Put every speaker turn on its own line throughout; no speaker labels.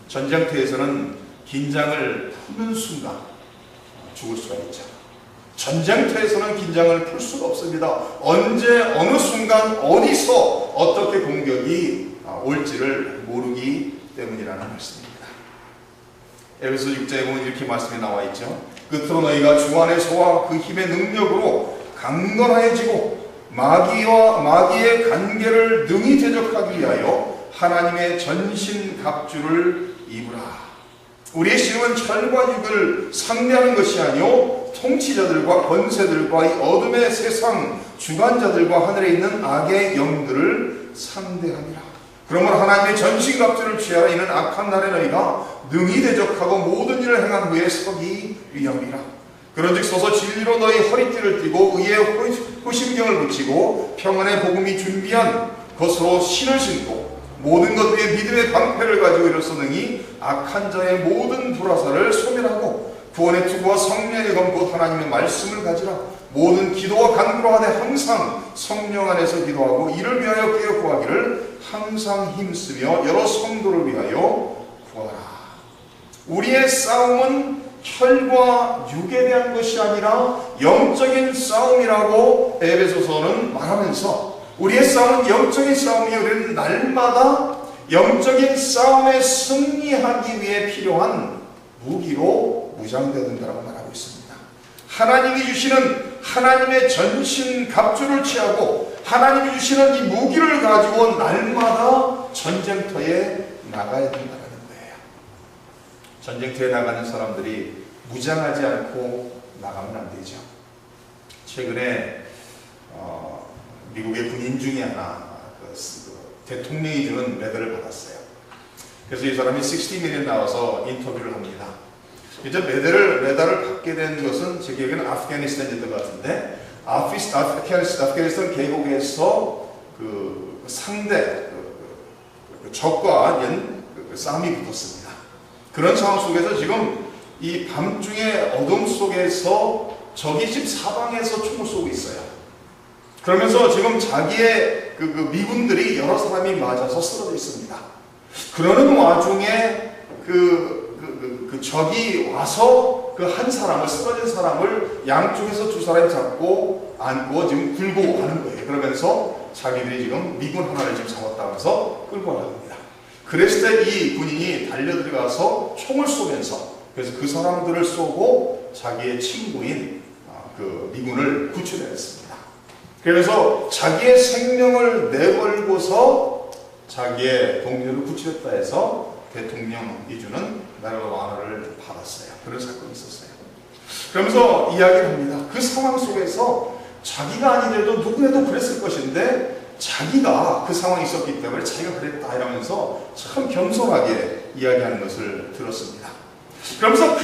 전쟁터에서는 긴장을 푸는 순간 죽을 수가 있죠. 전쟁터에서는 긴장을 풀 수가 없습니다. 언제 어느 순간 어디서 어떻게 공격이 올지를 모르기 때문이라는 말씀입니다. 에베소 6장에 보면 이렇게 말씀이 나와 있죠. 끝으로 너희가 주 안에서와 그 힘의 능력으로 강건해지고 마귀의 간계를 능히 대적하기 위하여 하나님의 전신 갑주를 입으라. 우리의 씨름은 혈과 육을 상대하는 것이 아니요 통치자들과 권세들과 이 어둠의 세상 주관자들과 하늘에 있는 악의 영들을 상대하니라. 그러므로 하나님의 전신 갑주를 취하라. 이는 악한 날에 너희가 능히 대적하고 모든 일을 행한 후에 서기 위함이라. 그런즉 서서 진리로 너희 허리띠를 띠고 의의 후심경을 붙이고 평안의 복음이 준비한 것으로 신을 신고 모든 것 위에 믿음의 방패를 가지고 이로써 능히 악한 자의 모든 불화살을 소멸하고 구원의 투구와 성령의 검 곧 하나님의 말씀을 가지라. 모든 기도와 간구로 하되 항상 성령 안에서 기도하고 이를 위하여 깨어 구하기를 항상 힘쓰며 여러 성도를 위하여 구하라. 우리의 싸움은 혈과 육에 대한 것이 아니라 영적인 싸움이라고 에베소서는 말하면서 우리의 싸움은 영적인 싸움이요 우리는 날마다 영적인 싸움에 승리하기 위해 필요한 무기로 무장되어야 된다고 말하고 있습니다. 하나님이 주시는 하나님의 전신 갑주를 취하고 하나님이 주시는 이 무기를 가지고 날마다 전쟁터에 나가야 된다는 거예요. 전쟁터에 나가는 사람들이 무장하지 않고 나가면 안 되죠. 최근에 미국의 군인 중에 하나 대통령이 주는 메달을 받았어요. 그래서 이 사람이 60minute 나와서 인터뷰를 합니다. 이제 메달을 받게 된 것은 제 기억에는 아프가니스탄이었던 것 같은데 아프가니스탄 계곡에서 그 상대 적과 싸움이 붙었습니다. 그런 상황 속에서 지금 이 밤중에 어둠 속에서 적이 집 사방에서 총을 쏘고 있어요. 그러면서 지금 자기의 미군들이 여러 사람이 맞아서 쓰러져 있습니다. 그러는 와중에 그 적이 와서 그 한 사람을 쓰러진 사람을 양쪽에서 두 사람이 잡고 안고 지금 굴고 가는 거예요. 그러면서 자기들이 지금 미군 하나를 지금 잡았다면서 끌고 나갑니다. 그랬을 때 이 군인이 달려들어가서 총을 쏘면서 그래서 그 사람들을 쏘고 자기의 친구인 그 미군을 구출했습니다. 그래서 자기의 생명을 내걸고서 자기의 동료를 구출했다 해서 대통령이 주는 메달 오브 오너를 받았어요. 그런 사건이 있었어요. 그러면서 이야기를 합니다. 그 상황 속에서 자기가 아니더라도 누구라도 그랬을 것인데 자기가 그 상황이 있었기 때문에 자기가 그랬다 이러면서 참 겸손하게 이야기하는 것을 들었습니다. 그러면서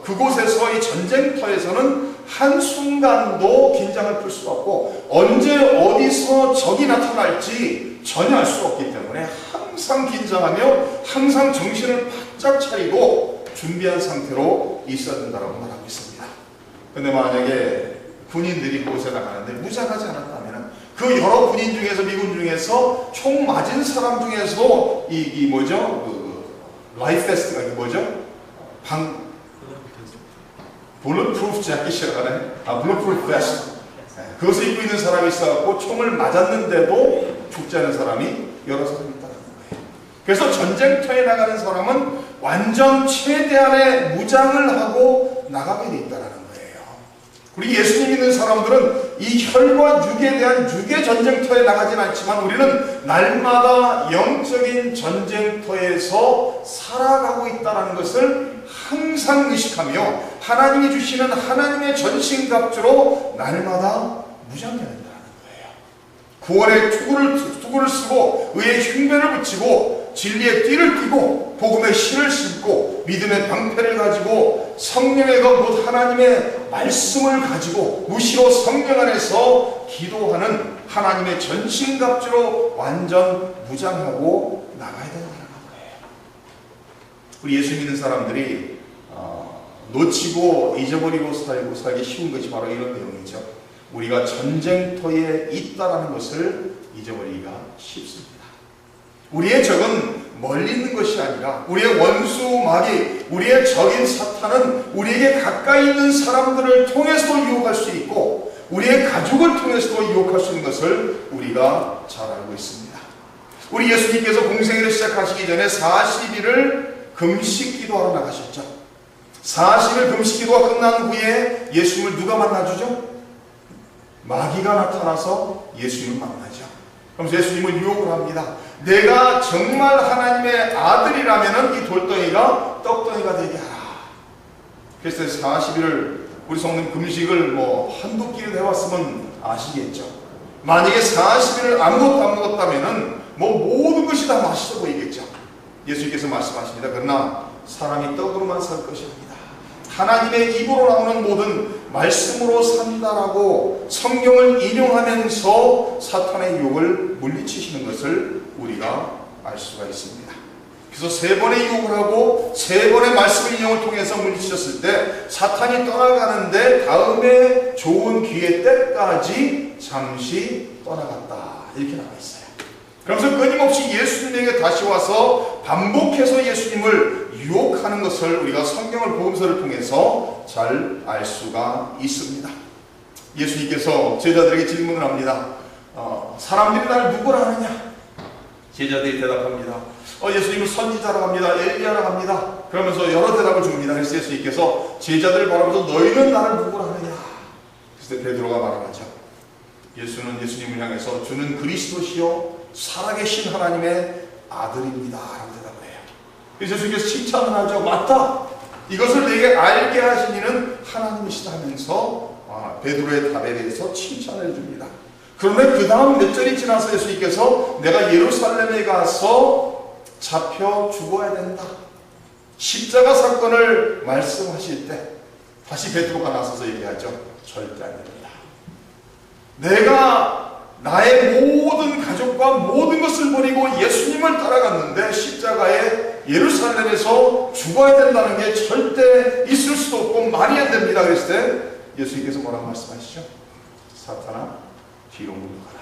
그곳에서 이 전쟁터에서는 한순간도 긴장을 풀 수가 없고 언제 어디서 적이 나타날지 전혀 알 수 없기 때문에 항상 긴장하며 항상 정신을 바짝 차리고 준비한 상태로 있어야 된다고 말하고 있습니다. 근데 만약에 군인들이 그곳에 나가는데 무장하지 않았다면 그 여러 군인 중에서 미군 중에서 총 맞은 사람 중에서 이 뭐죠? 라이프 베스트가 이게 뭐죠? 블루프루프 재킷이라고 하네. 블루프루프 베스트. 그것을 입고 있는 사람이 있어갖고 총을 맞았는데도 죽지 않은 사람이 여러 사람이 있다는 거예요. 그래서 전쟁터에 나가는 사람은 완전 최대한의 무장을 하고 나가게 돼 있다는 거예요. 우리 예수님 믿는 사람들은 이 혈과 육에 대한 육의 전쟁터에 나가진 않지만 우리는 날마다 영적인 전쟁터에서 살아가고 있다는 것을 항상 의식하며 하나님이 주시는 하나님의 전신갑주로 날마다 무장해야 된다는 거예요. 구원의 투구를 쓰고 의의 흉배를 붙이고 진리의 띠를 띠고 복음의 실을 신고 믿음의 방패를 가지고 성령의 검 곧 하나님의 말씀을 가지고 무시로 성령 안에서 기도하는 하나님의 전신갑주로 완전 무장하고 나가야 된다는 거예요. 우리 예수 믿는 사람들이 놓치고 잊어버리고 살기 쉬운 것이 바로 이런 내용이죠. 우리가 전쟁터에 있다는 것을 잊어버리기가 쉽습니다. 우리의 적은 멀리 있는 것이 아니라 우리의 원수 마귀, 우리의 적인 사탄은 우리에게 가까이 있는 사람들을 통해서도 유혹할 수 있고 우리의 가족을 통해서도 유혹할 수 있는 것을 우리가 잘 알고 있습니다. 우리 예수님께서 공생애를 시작하시기 전에 40일을 금식 기도하러 나가셨죠. 40일 금식 기도가 끝난 후에 예수님을 누가 만나주죠? 마귀가 나타나서 예수님을 만나죠. 그러면서 예수님을 유혹을 합니다. 내가 정말 하나님의 아들이라면 이 돌덩이가 떡덩이가 되게 하라. 그래서 40일을 우리 성도님 금식을 한두 끼를 해왔으면 아시겠죠. 만약에 40일을 아무것도 안 먹었다면 모든 것이 다 맛있어 보이겠죠. 예수님께서 말씀하십니다. 그러나 사람이 떡으로만 살 것이 아니다. 하나님의 입으로 나오는 모든 말씀으로 산다라고 성경을 인용하면서 사탄의 유혹을 물리치시는 것을 우리가 알 수가 있습니다. 그래서 3번의 유혹을 하고 3번의 말씀 인용을 통해서 물리치셨을 때 사탄이 떠나가는데 다음에 좋은 기회 때까지 잠시 떠나갔다. 이렇게 나와 있어요. 그러면서 끊임없이 예수님에게 다시 와서 반복해서 예수님을 유혹하는 것을 우리가 성경을 복음서를 통해서 잘 알 수가 있습니다. 예수님께서 제자들에게 질문을 합니다. 사람들이 나를 누구라 하느냐? 제자들이 대답합니다. 예수님을 선지자라고 합니다. 엘리야라고 합니다. 그러면서 여러 대답을 줍니다. 그래서 예수님께서 제자들을 바라보면서 너희는 나를 누구라 하느냐? 그래서 베드로가 말하죠. 예수는 예수님을 향해서 주는 그리스도시요 살아계신 하나님의 아들입니다 라고 대답을 해요. 그래서 예수님께서 칭찬을 하죠. 맞다. 이것을 내게 알게 하신 이는 하나님이시다 하면서 베드로의 답에 대해서 칭찬을 해줍니다. 그런데 그 다음 몇 절이 지나서 예수님께서 내가 예루살렘에 가서 잡혀 죽어야 된다. 십자가 사건을 말씀하실 때 다시 베드로가 나서서 얘기하죠. 절대 안 됩니다. 내가 나의 모든 가족과 모든 것을 버리고 예수님을 따라갔는데 십자가에 예루살렘에서 죽어야 된다는 게 절대 있을 수도 없고 말이 안 됩니다. 그랬을 때 예수님께서 뭐라고 말씀하시죠? 사탄아 뒤로 물러가라.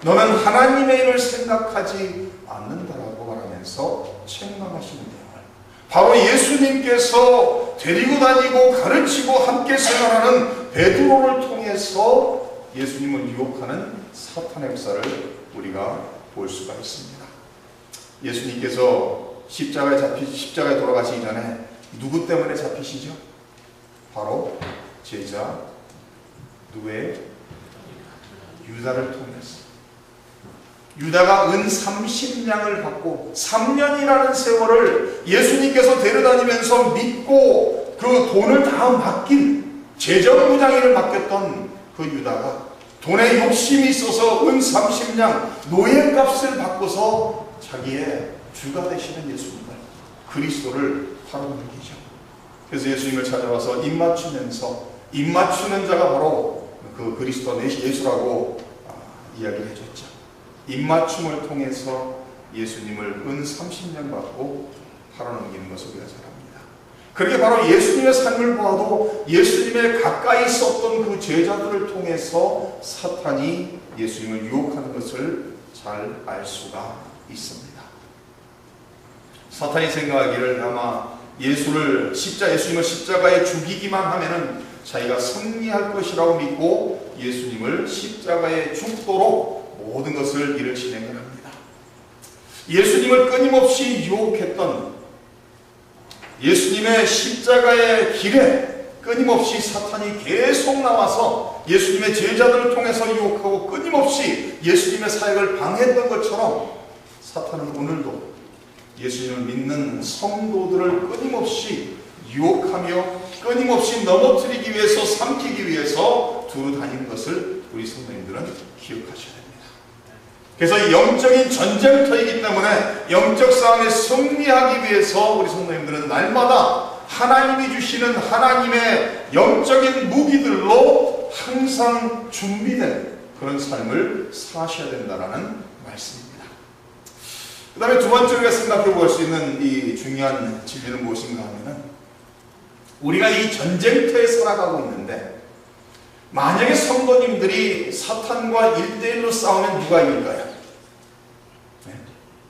너는 하나님의 일을 생각하지 않는다라고 말하면서 책망하시는 내용을 바로 예수님께서 데리고 다니고 가르치고 함께 생활하는 베드로를 통해서 예수님을 유혹하는 사탄의 역사를 우리가 볼 수가 있습니다. 예수님께서 십자가에 돌아가시기 전에 누구 때문에 잡히시죠? 바로 제자 누구의? 유다를 통해서. 유다가 은 30냥을 받고 3년이라는 세월을 예수님께서 데려다니면서 믿고 그 돈을 다 맡긴 재정부장인을 맡겼던 그 유다가 돈에 욕심이 있어서 은 30냥 노예값을 받고서 자기의 주가 되시는 예수님을 그리스도를 팔아넘기죠. 그래서 예수님을 찾아와서 입 맞추는 자가 바로 그 그리스도 예수라고 이야기를 해줬죠. 입맞춤을 통해서 예수님을 은 30년 받고 팔아넘기는 것을 우리가 잘 압니다. 그렇게 바로 예수님의 삶을 보아도 예수님의 가까이 있었던 그 제자들을 통해서 사탄이 예수님을 유혹하는 것을 잘 알 수가 있습니다. 사탄이 생각하기를 아마 예수님을 십자가에 죽이기만 하면은 자기가 승리할 것이라고 믿고 예수님을 십자가에 죽도록 모든 것을 이를 진행을 합니다. 예수님을 끊임없이 유혹했던 예수님의 십자가의 길에 끊임없이 사탄이 계속 나와서 예수님의 제자들을 통해서 유혹하고 끊임없이 예수님의 사역을 방해했던 것처럼 사탄은 오늘도 예수님을 믿는 성도들을 끊임없이 유혹하며 끊임없이 넘어뜨리기 위해서 삼키기 위해서 두루 다니는 것을 우리 성도님들은 기억하셔야 됩니다. 그래서 영적인 전쟁터이기 때문에 영적 싸움에 승리하기 위해서 우리 성도님들은 날마다 하나님이 주시는 하나님의 영적인 무기들로 항상 준비된 그런 삶을 사셔야 된다는 말씀입니다. 그 다음에 두 번째 우리가 생각해 볼 수 있는 이 중요한 진리는 무엇인가 하면은 우리가 이 전쟁터에 살아가고 있는데 만약에 성도님들이 사탄과 1대1로 싸우면 누가 이길까요? 네?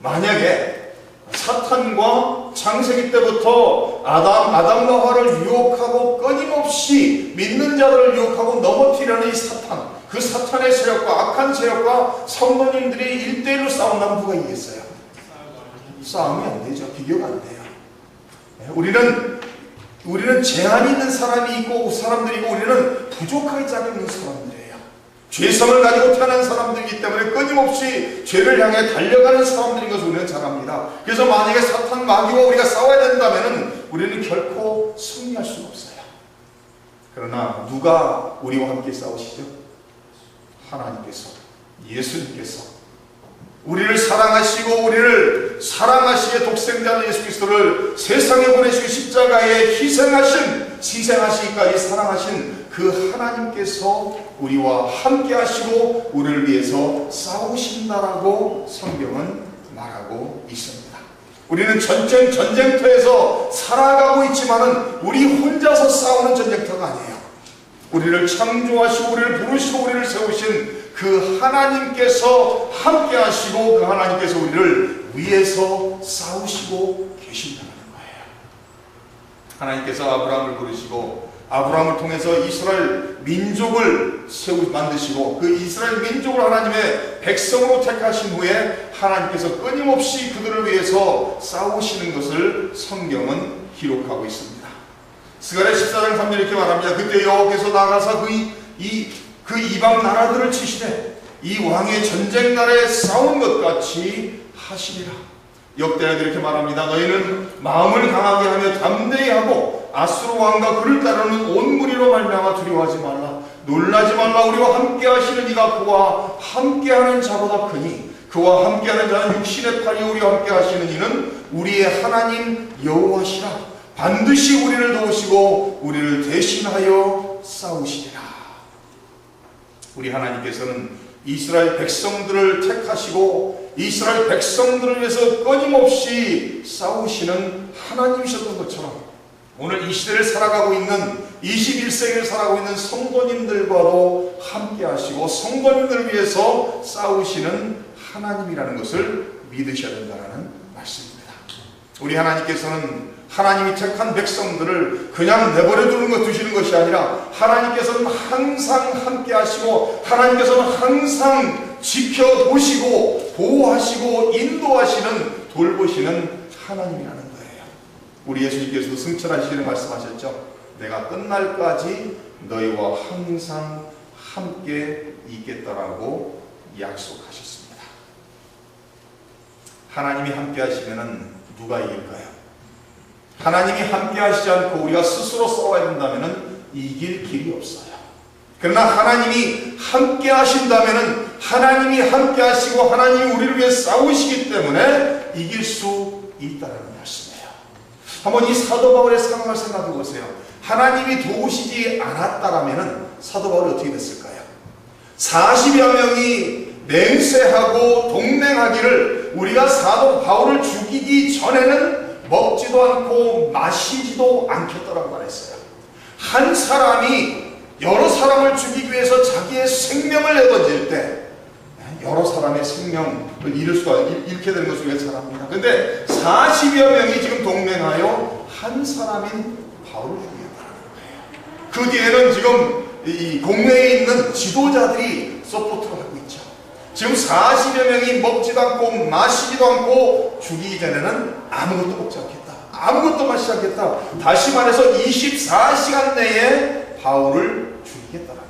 만약에 사탄과 창세기 때부터 아담과 하와를 유혹하고 끊임없이 믿는 자들을 유혹하고 넘어뜨리려는 이 사탄, 그 사탄의 세력과 악한 세력과 성도님들이 1대1로 싸운다면 누가 이기겠어요? 싸움이 안 되죠. 비교가 안 돼요. 우리는 제한이 있는 사람이 있고 사람들이고 우리는 부족하게 짜여 있는 사람들이에요. 죄성을 가지고 태어난 사람들이기 때문에 끊임없이 죄를 향해 달려가는 사람들인 것을 우리는 잘 압니다. 그래서 만약에 사탄 마귀와 우리가 싸워야 된다면 우리는 결코 승리할 수가 없어요. 그러나 누가 우리와 함께 싸우시죠? 하나님께서, 예수님께서 우리를 사랑하시고 우리를 사랑하시기에 독생자 예수 그리스도를 세상에 보내시고 십자가에 희생하시기까지 사랑하신 그 하나님께서 우리와 함께 하시고 우리를 위해서 싸우신다라고 성경은 말하고 있습니다. 우리는 전쟁터에서 살아가고 있지만은 우리 혼자서 싸우는 전쟁터가 아니에요. 우리를 창조하시고 우리를 부르시고 우리를 세우신 그 하나님께서 함께 하시고 그 하나님께서 우리를 위해서 싸우시고 계신다는 거예요. 하나님께서 아브라함을 부르시고 아브라함을 통해서 이스라엘 민족을 만드시고 그 이스라엘 민족을 하나님의 백성으로 택하신 후에 하나님께서 끊임없이 그들을 위해서 싸우시는 것을 성경은 기록하고 있습니다. 스가랴 14장 3절 이렇게 말합니다. 그때 여호와께서 나가사 그 이방 나라들을 치시되 이 왕의 전쟁 날에 싸운 것 같이 하시리라. 역대하게 이렇게 말합니다. 너희는 마음을 강하게 하며 담대히 하고 아수르 왕과 그를 따르는 온 무리로 말미암아 두려워하지 말라. 놀라지 말라. 우리와 함께 하시는 이가 그와 함께하는 자보다 크니 그와 함께하는 자는 육신의 팔이 우리와 함께 하시는 이는 우리의 하나님 여호와시라. 반드시 우리를 도우시고 우리를 대신하여 싸우시리라. 우리 하나님께서는 이스라엘 백성들을 택하시고 이스라엘 백성들을 위해서 끊임없이 싸우시는 하나님이셨던 것처럼 오늘 이 시대를 살아가고 있는 21세기를 살아가고 있는 성도님들과도 함께 하시고 성도님들을 위해서 싸우시는 하나님이라는 것을 믿으셔야 된다는 말씀입니다. 우리 하나님께서는 하나님이 택한 백성들을 그냥 내버려 두시는 것이 아니라 하나님께서는 항상 함께 하시고 하나님께서는 항상 지켜보시고 보호하시고 인도하시는 돌보시는 하나님이라는 거예요. 우리 예수님께서도 승천하시기를 말씀하셨죠. 내가 끝날까지 너희와 항상 함께 있겠다라고 약속하셨습니다. 하나님이 함께 하시면은 누가 이길까요? 하나님이 함께 하시지 않고 우리가 스스로 싸워야 된다면 이길 길이 없어요. 그러나 하나님이 함께 하신다면 하나님이 함께 하시고 하나님이 우리를 위해 싸우시기 때문에 이길 수 있다는 말씀이에요. 한번 이 사도 바울의 상황을 생각해 보세요. 하나님이 도우시지 않았다면 사도 바울이 어떻게 됐을까요? 40여 명이 맹세하고 동맹하기를 우리가 사도 바울을 죽이기 전에는 먹지도 않고 마시지도 않겠다라고 말했어요. 한 사람이 여러 사람을 죽이기 위해서 자기의 생명을 내던질 때 여러 사람의 생명을 잃게 되는 것을 우리가 잘 압니다. 그런데 40여 명이 지금 동맹하여 한 사람인 바울을 죽이겠다는 거예요. 그 뒤에는 지금 이 공회에 있는 지도자들이 서포트를 하고 있죠. 지금 40여 명이 먹지도 않고 마시지도 않고 죽이기 전에는 아무것도 먹지 않겠다. 아무것도 마시지 않겠다. 다시 말해서 24시간 내에 바울을 죽이겠다는